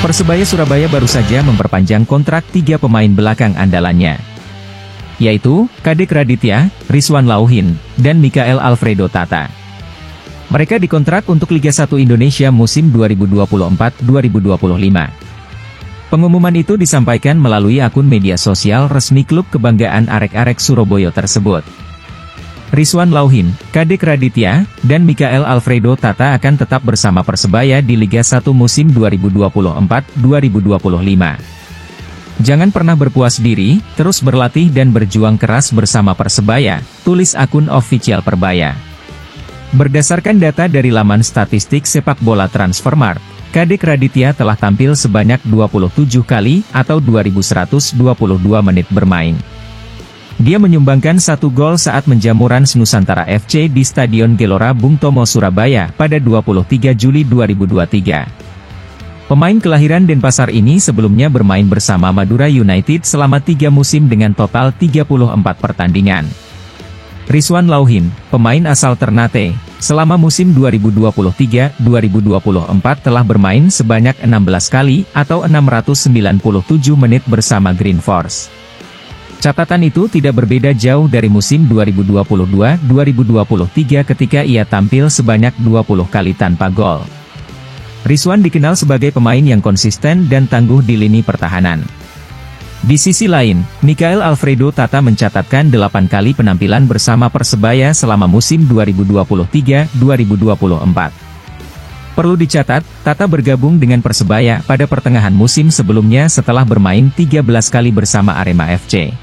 Persebaya Surabaya baru saja memperpanjang kontrak 3 pemain belakang andalannya, yaitu Kadek Raditya, Rizwan Lauhin, dan Mikael Alfredo Tata. Mereka dikontrak untuk Liga 1 Indonesia musim 2024-2025. Pengumuman itu disampaikan melalui akun media sosial resmi klub kebanggaan Arek-Arek Surabaya tersebut. Rizwan Lauhin, Kadek Raditya, dan Mikael Alfredo Tata akan tetap bersama Persebaya di Liga 1 musim 2024-2025. Jangan pernah berpuas diri, terus berlatih dan berjuang keras bersama Persebaya, tulis akun official Persebaya. Berdasarkan data dari laman statistik sepak bola Transfermarkt, Kadek Raditya telah tampil sebanyak 27 kali atau 2122 menit bermain. Dia menyumbangkan 1 gol saat menjamu Rans Nusantara FC di Stadion Gelora Bung Tomo Surabaya pada 23 Juli 2023. Pemain kelahiran Denpasar ini sebelumnya bermain bersama Madura United selama 3 musim dengan total 34 pertandingan. Rizwan Lauhin, pemain asal Ternate, selama musim 2023-2024 telah bermain sebanyak 16 kali atau 697 menit bersama Green Force. Catatan itu tidak berbeda jauh dari musim 2022-2023 ketika ia tampil sebanyak 20 kali tanpa gol. Rizwan dikenal sebagai pemain yang konsisten dan tangguh di lini pertahanan. Di sisi lain, Mikael Alfredo Tata mencatatkan 8 kali penampilan bersama Persebaya selama musim 2023-2024. Perlu dicatat, Tata bergabung dengan Persebaya pada pertengahan musim sebelumnya setelah bermain 13 kali bersama Arema FC.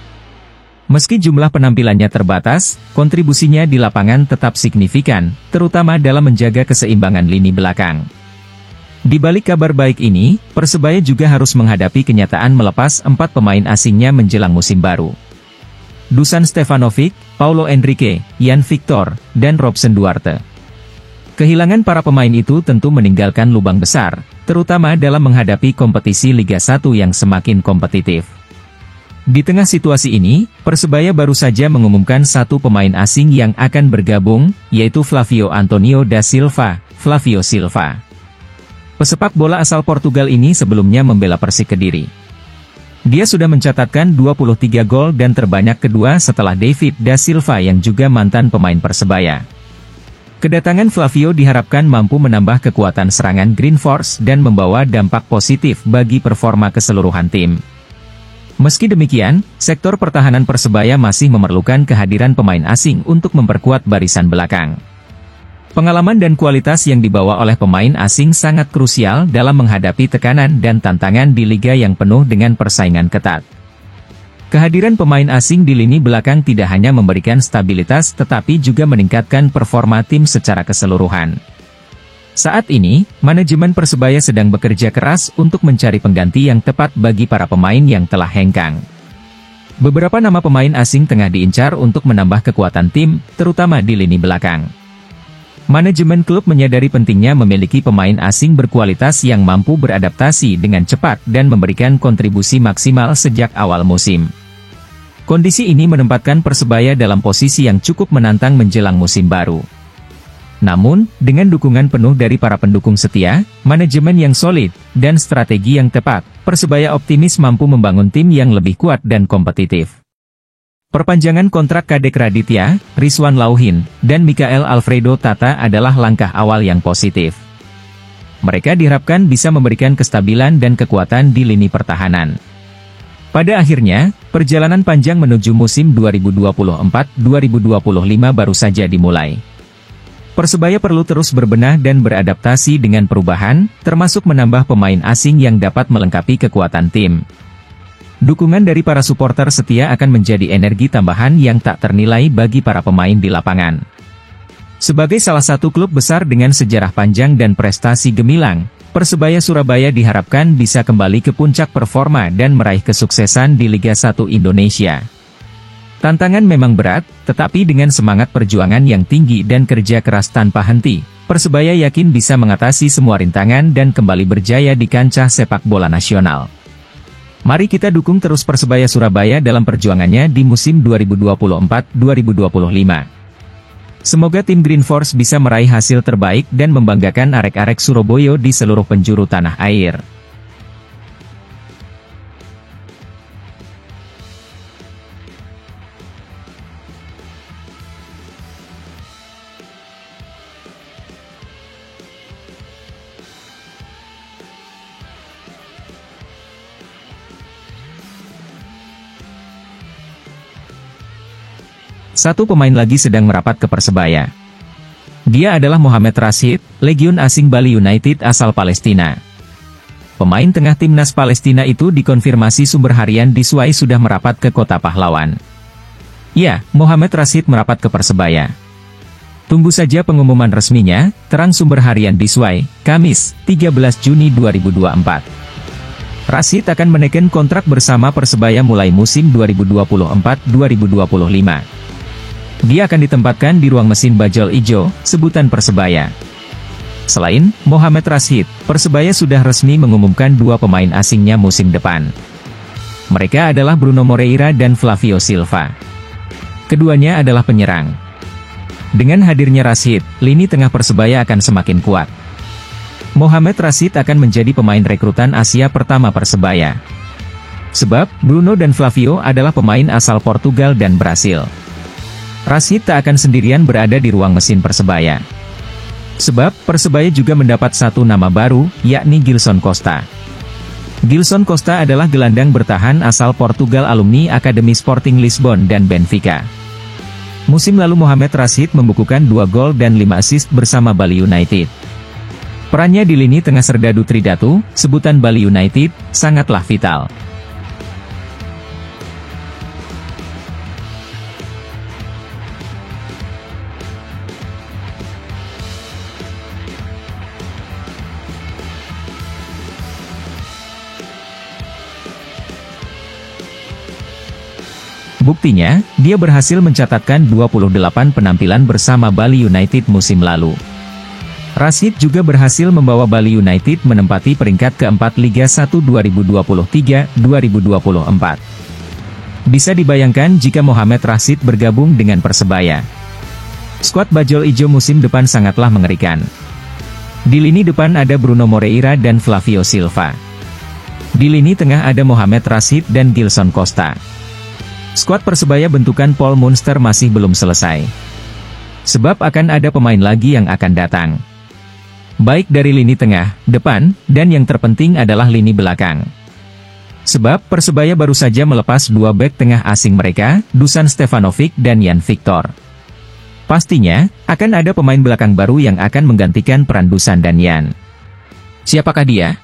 Meski jumlah penampilannya terbatas, kontribusinya di lapangan tetap signifikan, terutama dalam menjaga keseimbangan lini belakang. Di balik kabar baik ini, Persebaya juga harus menghadapi kenyataan melepas 4 pemain asingnya menjelang musim baru. Dusan Stefanovic, Paulo Henrique, Yan Victor, dan Robson Duarte. Kehilangan para pemain itu tentu meninggalkan lubang besar, terutama dalam menghadapi kompetisi Liga 1 yang semakin kompetitif. Di tengah situasi ini, Persebaya baru saja mengumumkan 1 pemain asing yang akan bergabung, yaitu Flavio Antonio da Silva, Flavio Silva. Pesepak bola asal Portugal ini sebelumnya membela Persik Kediri. Dia sudah mencatatkan 23 gol dan terbanyak kedua setelah David da Silva yang juga mantan pemain Persebaya. Kedatangan Flavio diharapkan mampu menambah kekuatan serangan Green Force dan membawa dampak positif bagi performa keseluruhan tim. Meski demikian, sektor pertahanan Persebaya masih memerlukan kehadiran pemain asing untuk memperkuat barisan belakang. Pengalaman dan kualitas yang dibawa oleh pemain asing sangat krusial dalam menghadapi tekanan dan tantangan di liga yang penuh dengan persaingan ketat. Kehadiran pemain asing di lini belakang tidak hanya memberikan stabilitas tetapi juga meningkatkan performa tim secara keseluruhan. Saat ini, manajemen Persebaya sedang bekerja keras untuk mencari pengganti yang tepat bagi para pemain yang telah hengkang. Beberapa nama pemain asing tengah diincar untuk menambah kekuatan tim, terutama di lini belakang. Manajemen klub menyadari pentingnya memiliki pemain asing berkualitas yang mampu beradaptasi dengan cepat dan memberikan kontribusi maksimal sejak awal musim. Kondisi ini menempatkan Persebaya dalam posisi yang cukup menantang menjelang musim baru. Namun, dengan dukungan penuh dari para pendukung setia, manajemen yang solid, dan strategi yang tepat, Persebaya optimis mampu membangun tim yang lebih kuat dan kompetitif. Perpanjangan kontrak Kadek Raditya, Rizwan Lauhin, dan Mikael Alfredo Tata adalah langkah awal yang positif. Mereka diharapkan bisa memberikan kestabilan dan kekuatan di lini pertahanan. Pada akhirnya, perjalanan panjang menuju musim 2024-2025 baru saja dimulai. Persebaya perlu terus berbenah dan beradaptasi dengan perubahan, termasuk menambah pemain asing yang dapat melengkapi kekuatan tim. Dukungan dari para supporter setia akan menjadi energi tambahan yang tak ternilai bagi para pemain di lapangan. Sebagai salah satu klub besar dengan sejarah panjang dan prestasi gemilang, Persebaya Surabaya diharapkan bisa kembali ke puncak performa dan meraih kesuksesan di Liga 1 Indonesia. Tantangan memang berat, tetapi dengan semangat perjuangan yang tinggi dan kerja keras tanpa henti, Persebaya yakin bisa mengatasi semua rintangan dan kembali berjaya di kancah sepak bola nasional. Mari kita dukung terus Persebaya Surabaya dalam perjuangannya di musim 2024-2025. Semoga tim Green Force bisa meraih hasil terbaik dan membanggakan arek-arek Surabaya di seluruh penjuru tanah air. Satu pemain lagi sedang merapat ke Persebaya. Dia adalah Mohamed Rashid, legiun asing Bali United asal Palestina. Pemain tengah timnas Palestina itu dikonfirmasi sumber harian di Suai sudah merapat ke kota pahlawan. Ya, Mohamed Rashid merapat ke Persebaya. Tunggu saja pengumuman resminya, terang sumber harian di Suai, Kamis, 13 Juni 2024. Rashid akan menekan kontrak bersama Persebaya mulai musim 2024-2025. Dia akan ditempatkan di ruang mesin Bajul Ijo, sebutan Persebaya. Selain Mohamed Rashid, Persebaya sudah resmi mengumumkan dua pemain asingnya musim depan. Mereka adalah Bruno Moreira dan Flavio Silva. Keduanya adalah penyerang. Dengan hadirnya Rashid, lini tengah Persebaya akan semakin kuat. Mohamed Rashid akan menjadi pemain rekrutan Asia pertama Persebaya. Sebab, Bruno dan Flavio adalah pemain asal Portugal dan Brasil. Rashid tak akan sendirian berada di ruang mesin Persebaya. Sebab, Persebaya juga mendapat satu nama baru, yakni Gilson Costa. Gilson Costa adalah gelandang bertahan asal Portugal alumni Akademi Sporting Lisbon dan Benfica. Musim lalu Mohamed Rashid membukukan 2 gol dan 5 assist bersama Bali United. Perannya di lini tengah Serdadu Tridatu, sebutan Bali United, sangatlah vital. Buktinya, dia berhasil mencatatkan 28 penampilan bersama Bali United musim lalu. Rashid juga berhasil membawa Bali United menempati peringkat keempat Liga 1 2023-2024. Bisa dibayangkan jika Mohamed Rashid bergabung dengan Persebaya. Skuad Bajul Ijo musim depan sangatlah mengerikan. Di lini depan ada Bruno Moreira dan Flavio Silva. Di lini tengah ada Mohamed Rashid dan Gilson Costa. Skuad Persebaya bentukan Paul Munster masih belum selesai. Sebab akan ada pemain lagi yang akan datang. Baik dari lini tengah, depan, dan yang terpenting adalah lini belakang. Sebab Persebaya baru saja melepas 2 bek tengah asing mereka, Dusan Stefanovic dan Jan Victor. Pastinya, akan ada pemain belakang baru yang akan menggantikan peran Dusan dan Jan. Siapakah dia?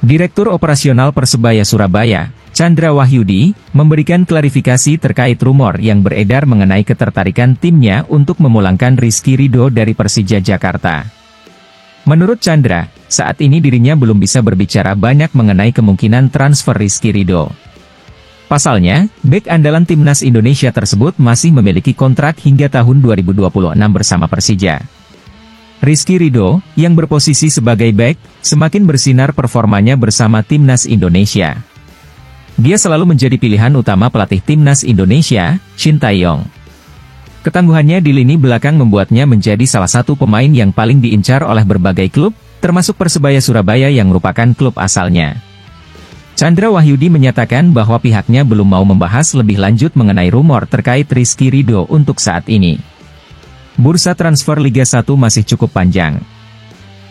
Direktur Operasional Persebaya Surabaya, Chandra Wahyudi, memberikan klarifikasi terkait rumor yang beredar mengenai ketertarikan timnya untuk memulangkan Rizky Ridho dari Persija Jakarta. Menurut Chandra, saat ini dirinya belum bisa berbicara banyak mengenai kemungkinan transfer Rizky Ridho. Pasalnya, bek andalan timnas Indonesia tersebut masih memiliki kontrak hingga tahun 2026 bersama Persija. Rizky Ridho, yang berposisi sebagai bek, semakin bersinar performanya bersama timnas Indonesia. Dia selalu menjadi pilihan utama pelatih timnas Indonesia, Shin Tae-yong. Ketangguhannya di lini belakang membuatnya menjadi salah satu pemain yang paling diincar oleh berbagai klub, termasuk Persebaya Surabaya yang merupakan klub asalnya. Chandra Wahyudi menyatakan bahwa pihaknya belum mau membahas lebih lanjut mengenai rumor terkait Rizky Ridho untuk saat ini. Bursa transfer Liga 1 masih cukup panjang.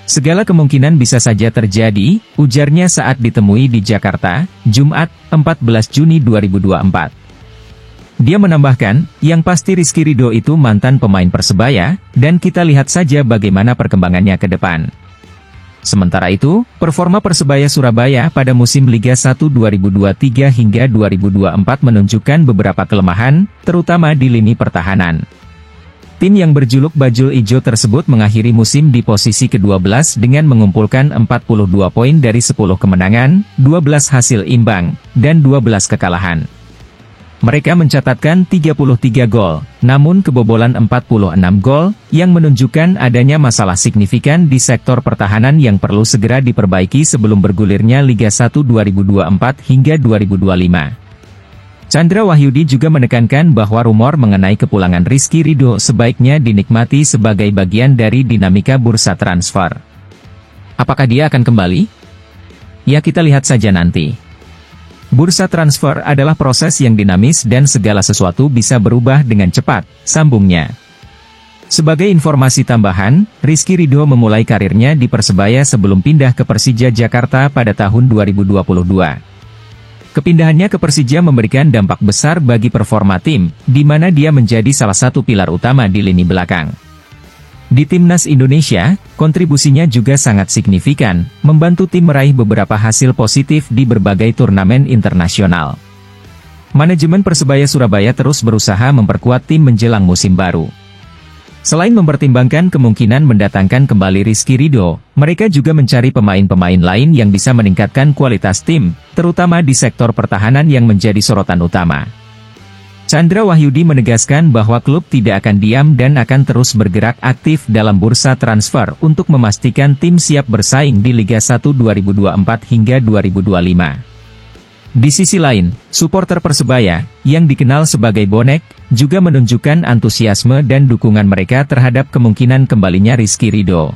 Segala kemungkinan bisa saja terjadi, ujarnya saat ditemui di Jakarta, Jumat, 14 Juni 2024. Dia menambahkan, yang pasti Rizky Ridho itu mantan pemain Persebaya, dan kita lihat saja bagaimana perkembangannya ke depan. Sementara itu, performa Persebaya Surabaya pada musim Liga 1 2023 hingga 2024 menunjukkan beberapa kelemahan, terutama di lini pertahanan. Tim yang berjuluk Bajul Ijo tersebut mengakhiri musim di posisi ke-12 dengan mengumpulkan 42 poin dari 10 kemenangan, 12 hasil imbang, dan 12 kekalahan. mereka mencatatkan 33 gol, namun kebobolan 46 gol, yang menunjukkan adanya masalah signifikan di sektor pertahanan yang perlu segera diperbaiki sebelum bergulirnya Liga 1 2024 hingga 2025. Chandra Wahyudi juga menekankan bahwa rumor mengenai kepulangan Rizky Ridho sebaiknya dinikmati sebagai bagian dari dinamika bursa transfer. Apakah dia akan kembali? Ya, kita lihat saja nanti. Bursa transfer adalah proses yang dinamis dan segala sesuatu bisa berubah dengan cepat, sambungnya. Sebagai informasi tambahan, Rizky Ridho memulai karirnya di Persebaya sebelum pindah ke Persija Jakarta pada tahun 2022. Kepindahannya ke Persija memberikan dampak besar bagi performa tim, di mana dia menjadi salah satu pilar utama di lini belakang. Di Timnas Indonesia, kontribusinya juga sangat signifikan, membantu tim meraih beberapa hasil positif di berbagai turnamen internasional. Manajemen Persebaya Surabaya terus berusaha memperkuat tim menjelang musim baru. Selain mempertimbangkan kemungkinan mendatangkan kembali Rizky Ridho, mereka juga mencari pemain-pemain lain yang bisa meningkatkan kualitas tim, terutama di sektor pertahanan yang menjadi sorotan utama. Chandra Wahyudi menegaskan bahwa klub tidak akan diam dan akan terus bergerak aktif dalam bursa transfer untuk memastikan tim siap bersaing di Liga 1 2024 hingga 2025. Di sisi lain, supporter Persebaya, yang dikenal sebagai bonek, juga menunjukkan antusiasme dan dukungan mereka terhadap kemungkinan kembalinya Rizky Ridho.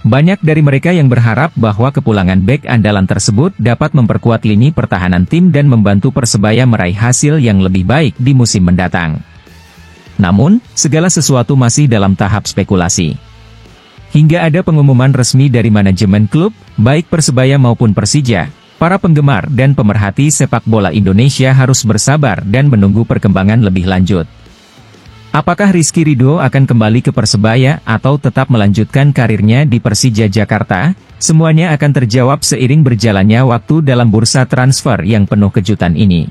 Banyak dari mereka yang berharap bahwa kepulangan bek andalan tersebut dapat memperkuat lini pertahanan tim dan membantu Persebaya meraih hasil yang lebih baik di musim mendatang. Namun, segala sesuatu masih dalam tahap spekulasi. Hingga ada pengumuman resmi dari manajemen klub, baik Persebaya maupun Persija, para penggemar dan pemerhati sepak bola Indonesia harus bersabar dan menunggu perkembangan lebih lanjut. Apakah Rizky Ridho akan kembali ke Persebaya atau tetap melanjutkan karirnya di Persija Jakarta? Semuanya akan terjawab seiring berjalannya waktu dalam bursa transfer yang penuh kejutan ini.